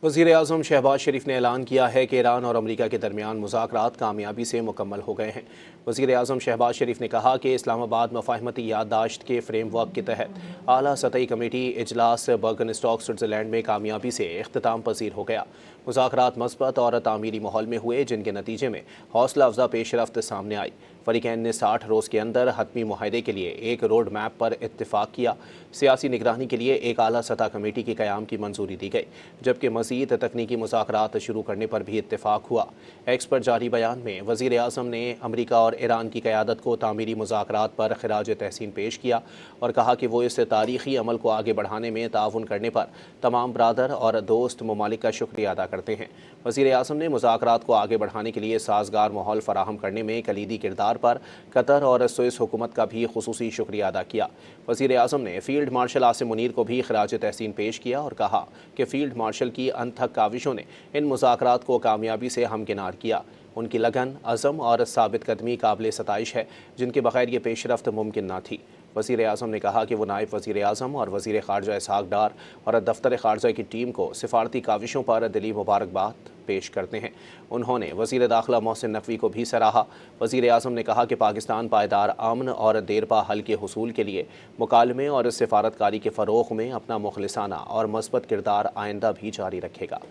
वज़ीर-ए-आज़म शहबाज शरीफ ने ऐलान किया है कि ईरान और अमरीका के दरमियान मुज़ाकरात कामयाबी से मुकम्मल हो गए हैं। वज़ीर-ए-आज़म शहबाज शरीफ ने कहा कि इस्लामाबाद मफ़ाहमती याददाश्त के फ्रेमवर्क के तहत आला सतही कमेटी इजलास बर्गनस्टॉक स्विट्ज़रलैंड में कामयाबी से इख्तिताम पज़ीर हो गया। मुज़ाकरात मस्बत और तामीरी माहौल में हुए, जिनके नतीजे में हौसला अफजा पेशरफ्त सामने आई। फ़रीक़ैन ने 60 रोज़ के अंदर हतमी मुआहदे के लिए एक रोड मैप पर इत्तिफ़ाक़ किया। सियासी निगरानी के लिए एक आला सतह कमेटी के क़याम की मंजूरी दी गई, जबकि मज़ीद तकनीकी मुज़ाकरात शुरू करने पर भी इत्तिफ़ाक़ हुआ। एक्स पर जारी बयान में वज़ीर-ए-आज़म ने अमरीका और ईरान की क़यादत को तामीरी मुज़ाकरात पर ख़िराज तहसीन पेश किया और कहा कि वो इस तारीख़ी अमल को आगे बढ़ाने में ताउन करने पर तमाम बरादर और दोस्त ममालिक का शुक्रिया अदा करते हैं। वज़ीर-ए-आज़म ने मुज़ाकरात को आगे बढ़ाने के लिए साज़गार माहौल फराहम करने में कलीदी किरदार पर कतर और स्विस हुकूमत का भी खुसूसी शुक्रिया अदा किया। वज़ीर-ए-आज़म ने फ़ील्ड मार्शल आसिम मुनीर को भी ख़िराज तहसीन पेश किया और कहा कि फ़ील्ड मार्शल की अनथक काविशों ने इन मुज़ाकरात को कामयाबी से हमकिनार किया। उनकी लगन, अज़म और साबित कदमी काबिल सताइश है, जिनके बग़ैर ये पेशरफ्त मुमकिन न थी। वज़ीर-ए-आज़म ने कहा कि वो नायब वज़ीर-ए-आज़म और वज़ीर ख़ारजा इसहाक़ डार और दफ्तर ख़ारजा की टीम को सिफारती काविशों पर दिली मुबारकबाद पेश करते हैं। उन्होंने वज़ीर दाखिला मोहसिन नकवी को भी सराहा। वज़ीर-ए-आज़म ने कहा कि पाकिस्तान पायदार अमन और देरपा हल के हुसूल के लिए मुकालमे और सिफारतकारी के फ़रोग़ में अपना मुखलिसाना और मस्बत किरदार आइंदा भी जारी रखेगा।